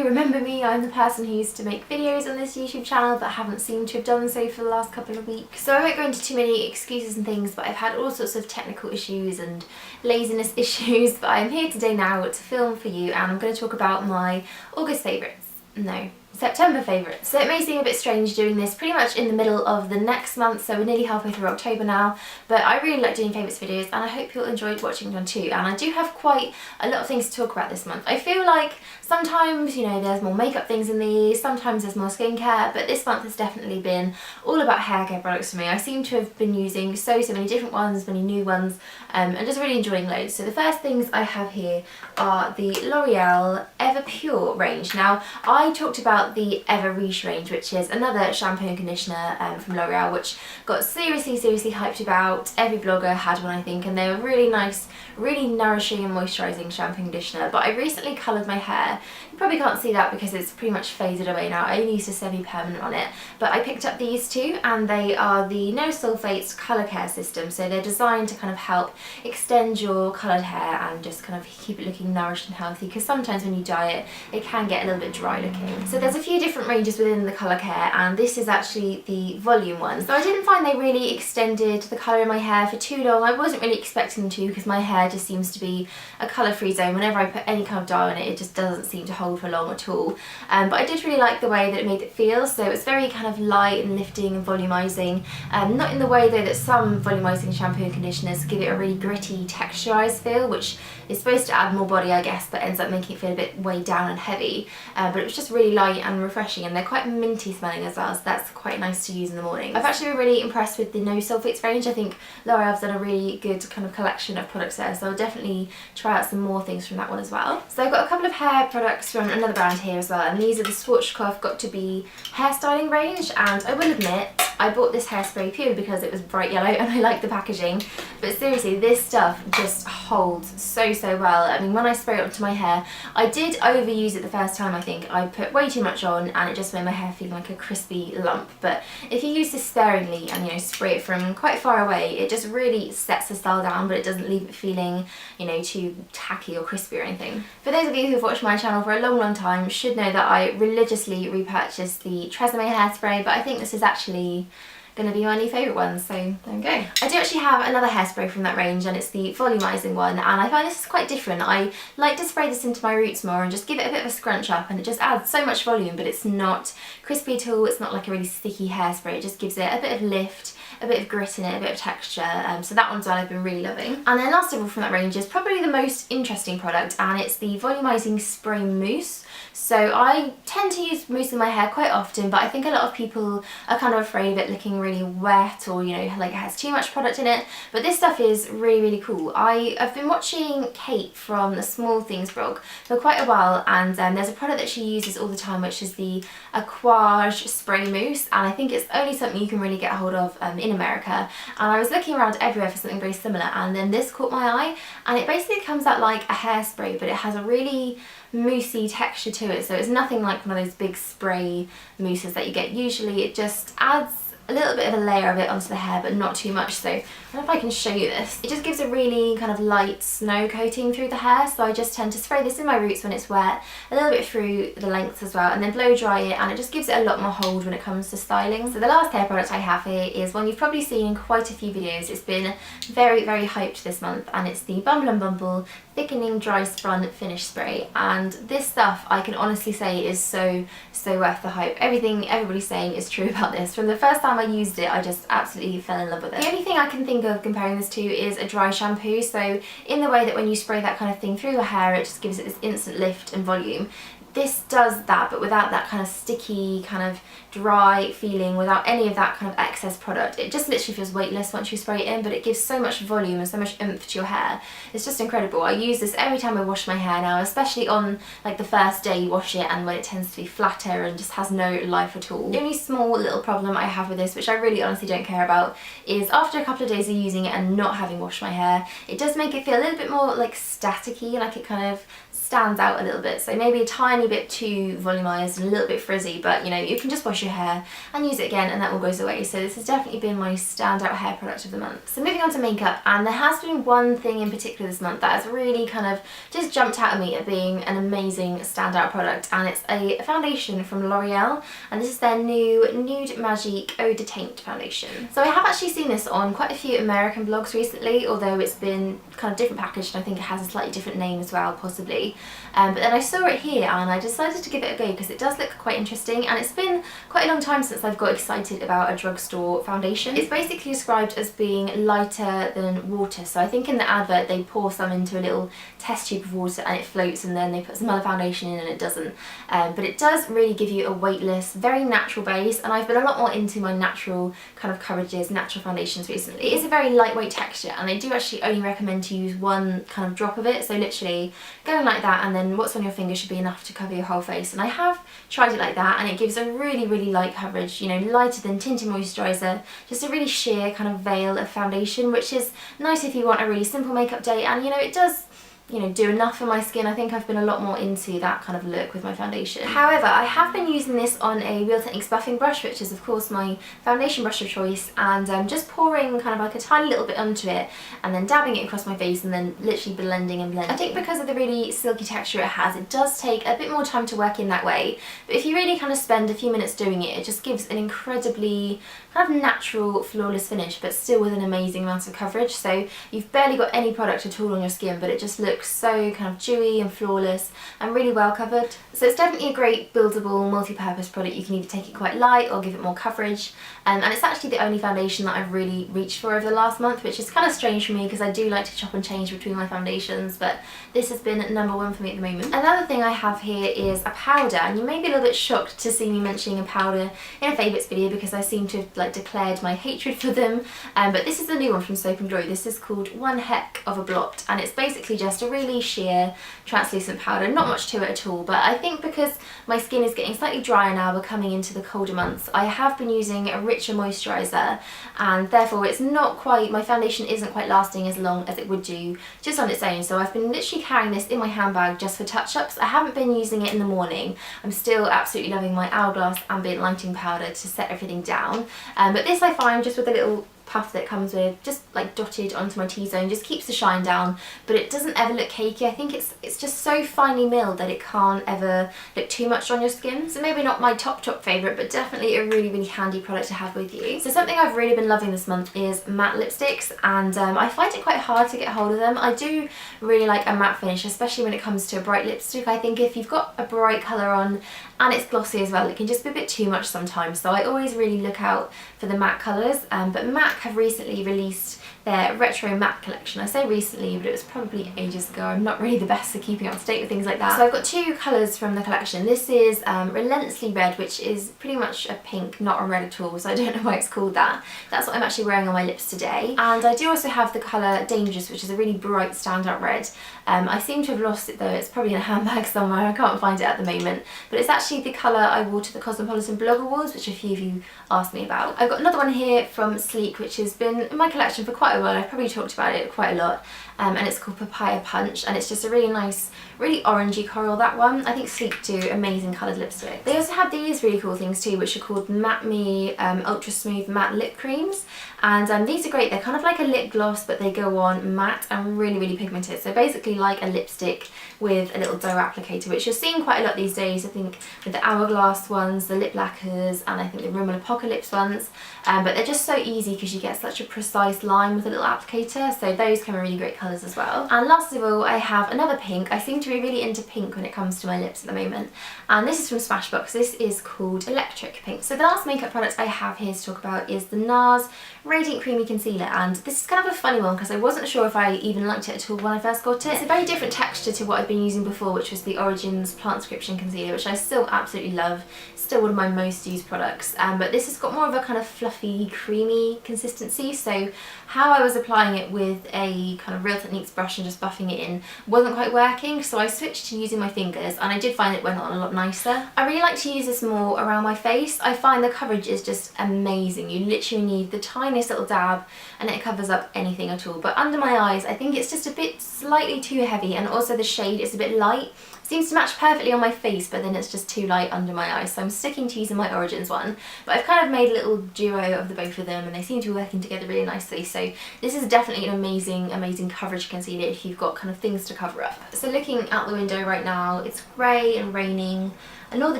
remember me, I'm the person who used to make videos on this YouTube channel but haven't seemed to have done so for the last couple of weeks. So I won't go into too many excuses and things, but I've had all sorts of technical issues and laziness issues, but I'm here today now to film for you, and I'm going to talk about my August favourites. No, September favourites. So it may seem a bit strange doing this pretty much in the middle of the next month, so we're nearly halfway through October now, but I really like doing favourites videos and I hope you'll enjoy watching them too. And I do have quite a lot of things to talk about this month. I feel like sometimes, you know, there's more makeup things in these, sometimes there's more skincare, but this month has definitely been all about hair care products for me. I seem to have been using so many different ones, many new ones, and just really enjoying loads. So the first things I have here are the L'Oreal Ever Pure range. Now, I talked about the Ever Rouge range, which is another shampoo and conditioner from L'Oreal, which got seriously hyped about. Every blogger had one, I think, and they were really nice, really nourishing and moisturising shampoo and conditioner. But I recently coloured my hair. You probably can't see that because it's pretty much faded away now. I only used a semi-permanent on it, but I picked up these two, and they are the no sulfates colour care system. So they're designed to kind of help extend your coloured hair and just kind of keep it looking nourished and healthy, because sometimes when you dye it, it can get a little bit dry looking. So there's a few different ranges within the colour care, and this is actually the volume one. So I didn't find they really extended the colour in my hair for too long. I wasn't really expecting them to, because my hair just seems to be a colour-free zone. Whenever I put any kind of dye on it, it just doesn't seem to hold for long at all. But I did really like the way that it made it feel. So it's very kind of light and lifting and volumizing. Not in the way though that some volumizing shampoo and conditioners give it a really gritty texturized feel, which is supposed to add more body, I guess, but ends up making it feel a bit weighed down and heavy. But it was just really light and refreshing, and they're quite minty smelling as well, so that's quite nice to use in the morning. I've actually been really impressed with the no sulfates range. I think L'Oreal's done a really good kind of collection of products there, so I'll definitely try out some more things from that one as well. So I've got a couple of hair products from another brand here as well, and these are the Schwarzkopf Got To Be hairstyling range, and I will admit I bought this hairspray purely because it was bright yellow and I like the packaging, but seriously, this stuff just holds so well. I mean, when I spray it onto my hair, I did overuse it the first time. I think I put way too much on and it just made my hair feel like a crispy lump, but if you use this sparingly and, you know, spray it from quite far away, it just really sets the style down, but it doesn't leave it feeling, you know, too tacky or crispy or anything. For those of you who've watched my channel for a long time should know that I religiously repurchased the Tresemme hairspray, but I think this is actually going to be my new favourite one, so there we go. I do actually have another hairspray from that range, and it's the Volumising one, and I find this is quite different. I like to spray this into my roots more and just give it a bit of a scrunch up, and it just adds so much volume, but it's not crispy at all. It's not like a really sticky hairspray. It just gives it a bit of lift, a bit of grit in it, a bit of texture, so that one's one I've been really loving. And then last of all from that range is probably the most interesting product, and it's the Volumising Spray Mousse. So I tend to use mousse in my hair quite often, but I think a lot of people are kind of afraid of it looking really wet, or, you know, like it has too much product in it, but this stuff is really cool. I've been watching Kate from the Small Things blog for quite a while, and there's a product that she uses all the time, which is the Aquage Spray Mousse, and I think it's only something you can really get a hold of in America, and I was looking around everywhere for something very similar, and then this caught my eye, and it basically comes out like a hairspray, but it has a really moussey texture to it, so it's nothing like one of those big spray mousses that you get usually. It just adds a little bit of a layer of it onto the hair, but not too much. So I don't know if I can show you this. It just gives a really kind of light snow coating through the hair, so I just tend to spray this in my roots when it's wet, a little bit through the lengths as well, and then blow dry it, and it just gives it a lot more hold when it comes to styling. So the last hair product I have here is one you've probably seen in quite a few videos. It's been very hyped this month, and it's the Bumble and Bumble Thickening Dry Spun Finish Spray, and this stuff I can honestly say is so worth the hype. Everything everybody's saying is true about this. From the first time I used it, I just absolutely fell in love with it. The only thing I can think of comparing this to is a dry shampoo, so in the way that when you spray that kind of thing through your hair, it just gives it this instant lift and volume. This does that, but without that kind of sticky, kind of dry feeling, without any of that kind of excess product. It just literally feels weightless once you spray it in, but it gives so much volume and so much oomph to your hair. It's just incredible. I use this every time I wash my hair now, especially on like the first day you wash it and when it tends to be flatter and just has no life at all. The only small little problem I have with this, which I really honestly don't care about, is after a couple of days of using it and not having washed my hair, it does make it feel a little bit more like staticky, like it kind of stands out a little bit. So maybe a tiny bit too volumized and a little bit frizzy, but you know, you can just wash your hair and use it again and that all goes away. So this has definitely been my standout hair product of the month. So moving on to makeup, and there has been one thing in particular this month that has really kind of just jumped out at me at being an amazing standout product, and it's a foundation from L'Oreal, and this is their new Nude Magique Eau de Teint foundation. So I have actually seen this on quite a few American blogs recently, although it's been kind of different packaged, and I think it has a slightly different name as well, possibly. But then I saw it here and I decided to give it a go because it does look quite interesting, and it's been quite a long time since I've got excited about a drugstore foundation. It's basically described as being lighter than water, so I think in the advert they pour some into a little test tube of water and it floats, and then they put some other foundation in and it doesn't. But it does really give you a weightless, very natural base, and I've been a lot more into my natural kind of coverages, natural foundations recently. It is a very lightweight texture, and I do actually only recommend to use one kind of drop of it, so literally going like that, and then what's on your finger should be enough to cover your whole face. And I have tried it like that, and it gives a really, really light coverage, you know, lighter than tinted moisturiser, just a really sheer kind of veil of foundation, which is nice if you want a really simple makeup day, and you know, it does, you know, do enough for my skin. I think I've been a lot more into that kind of look with my foundation. However, I have been using this on a Real Techniques buffing brush, which is of course my foundation brush of choice, and just pouring kind of like a tiny little bit onto it and then dabbing it across my face and then literally blending and blending. I think because of the really silky texture it has, it does take a bit more time to work in that way, but if you really kind of spend a few minutes doing it, it just gives an incredibly kind of natural, flawless finish, but still with an amazing amount of coverage. So you've barely got any product at all on your skin, but it just looks so kind of dewy and flawless and really well covered. So it's definitely a great buildable multi-purpose product. You can either take it quite light or give it more coverage, and it's actually the only foundation that I've really reached for over the last month, which is kind of strange for me because I do like to chop and change between my foundations, but this has been #1 for me at the moment. Another thing I have here is a powder, and you may be a little bit shocked to see me mentioning a powder in a favourites video because I seem to have like declared my hatred for them, but this is a new one from Soap & Glory. This is called One Heck of a Blot, and it's basically just a really sheer translucent powder, not much to it at all, but I think because my skin is getting slightly drier now, we're coming into the colder months, I have been using a richer moisturiser, and therefore it's not quite, my foundation isn't quite lasting as long as it would do just on its own. So I've been literally carrying this in my handbag just for touch-ups. I haven't been using it in the morning. I'm still absolutely loving my Hourglass Ambient Lighting Powder to set everything down, but this I find just with a little puff that comes with, just like dotted onto my T-zone, just keeps the shine down, but it doesn't ever look cakey. I think it's just so finely milled that it can't ever look too much on your skin. So maybe not my top favourite, but definitely a really, really handy product to have with you. So something I've really been loving this month is matte lipsticks, and I find it quite hard to get hold of them. I do really like a matte finish, especially when it comes to a bright lipstick. I think if you've got a bright colour on and it's glossy as well, it can just be a bit too much sometimes. So I always really look out for the matte colours, but MAC have recently released their retro matte collection. I say recently, but it was probably ages ago. I'm not really the best at keeping up to date with things like that. So I've got two colours from the collection. This is Relentlessly Red, which is pretty much a pink, not a red at all, so I don't know why it's called that. That's what I'm actually wearing on my lips today. And I do also have the colour Dangerous, which is a really bright standout red. I seem to have lost it though. It's probably in a handbag somewhere. I can't find it at the moment. But it's actually the colour I wore to the Cosmopolitan Blog Awards, which a few of you asked me about. I've got another one here from Sleek, which has been in my collection for quite a while. I've probably talked about it quite a lot. And it's called Papaya Punch, and it's just a really nice, really orangey coral, that one. I think Sleek do amazing coloured lipstick. They also have these really cool things too, which are called Matte Me Ultra Smooth Matte Lip Creams. And these are great. They're kind of like a lip gloss, but they go on matte and really, really pigmented. So basically like a lipstick with a little dough applicator, which you're seeing quite a lot these days. I think with the Hourglass ones, the lip lacquers, and I think the Rimmel Apocalypse ones. But they're just so easy because you get such a precise line with a little applicator. So those come in really great colours as well. And last of all, I have another pink. I seem to be really into pink when it comes to my lips at the moment. And this is from Smashbox. This is called Electric Pink. So the last makeup product I have here to talk about is the Nars Radiant Creamy Concealer, and this is kind of a funny one because I wasn't sure if I even liked it at all when I first got it. It's a very different texture to what I've been using before, which was the Origins Plantscription Concealer, which I still absolutely love. Still one of my most used products, but this has got more of a kind of fluffy, creamy consistency. So how how I was applying it with a kind of Real Techniques brush and just buffing it in wasn't quite working, so I switched to using my fingers, and I did find it went on a lot nicer. I really like to use this more around my face. I find the coverage is just amazing. You literally need the tiniest little dab and it covers up anything at all. But under my eyes, I think it's just a bit slightly too heavy, and also the shade is a bit light. Seems to match perfectly on my face, but then it's just too light under my eyes, so I'm sticking to using my Origins one. But I've kind of made a little duo of the both of them, and they seem to be working together really nicely. So this is definitely an amazing coverage concealer if you've got kind of things to cover up. So looking out the window right now, it's grey and raining, and all the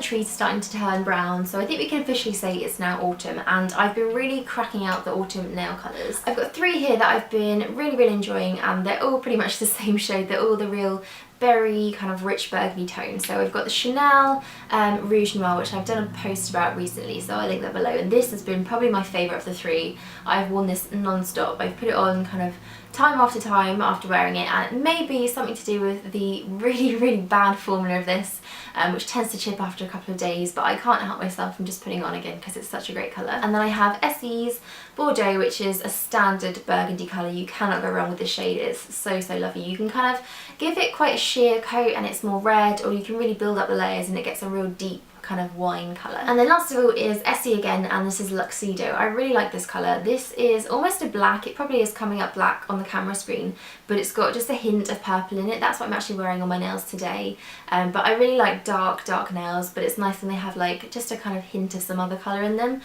trees are starting to turn brown, so I think we can officially say it's now autumn, and I've been really cracking out the autumn nail colours. I've got 3 here that I've been really enjoying, and they're all pretty much the same shade. They're all the real very kind of rich burgundy tone. So we've got the Chanel Rouge Noir, which I've done a post about recently, so I'll link that below, and this has been probably my favourite of the 3. I've worn this non-stop. I've put it on kind of time after wearing it, and it may be something to do with the really bad formula of this, which tends to chip after a couple of days, but I can't help myself from just putting it on again because it's such a great colour. And then I have Essie's Bordeaux, which is a standard burgundy colour. You cannot go wrong with this shade. It's so lovely. You can kind of give it quite a sheer coat and it's more red, or you can really build up the layers and it gets a real deep kind of wine colour. And then last of all is Essie again, and this is Luxedo. I really like this colour. This is almost a black. It probably is coming up black on the camera screen, but it's got just a hint of purple in it. That's what I'm actually wearing on my nails today. But I really like dark nails, but it's nice when they have like just a kind of hint of some other colour in them.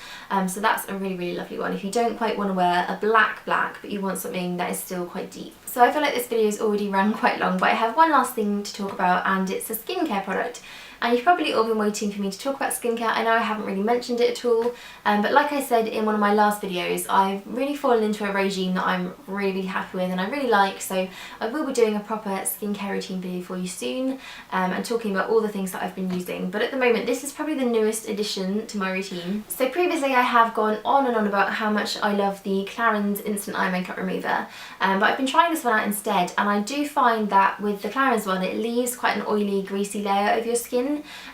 So that's a really lovely one if you don't quite want to wear a black, but you want something that is still quite deep. So I feel like this video has already run quite long, but I have one last thing to talk about, and it's a skincare product. And you've probably all been waiting for me to talk about skincare. I know I haven't really mentioned it at all, but like I said in one of my last videos, I've really fallen into a regime that I'm really happy with and I really like, so I will be doing a proper skincare routine video for you soon, and talking about all the things that I've been using. But at the moment, this is probably the newest addition to my routine. So previously I have gone on and on about how much I love the Clarins Instant Eye Makeup Remover, but I've been trying this one out instead, and I do find that with the Clarins one, it leaves quite an oily, greasy layer over your skin.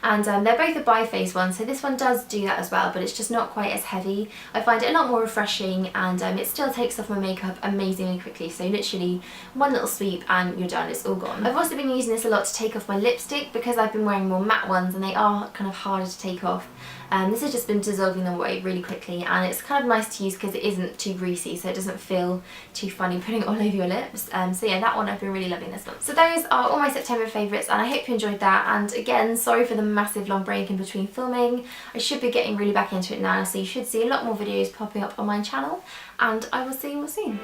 And they're both a bi-phase one, so this one does do that as well, but it's just not quite as heavy. I find it a lot more refreshing, and it still takes off my makeup amazingly quickly, so literally one little sweep and you're done, it's all gone. I've also been using this a lot to take off my lipstick because I've been wearing more matte ones and they are kind of harder to take off. This has just been dissolving them away really quickly, and it's kind of nice to use because it isn't too greasy, so it doesn't feel too funny putting it all over your lips. So yeah, that one I've been really loving this one. So those are all my September favourites, and I hope you enjoyed that. And again, sorry for the massive long break in between filming. I should be getting really back into it now, so you should see a lot more videos popping up on my channel, and I will see you all soon.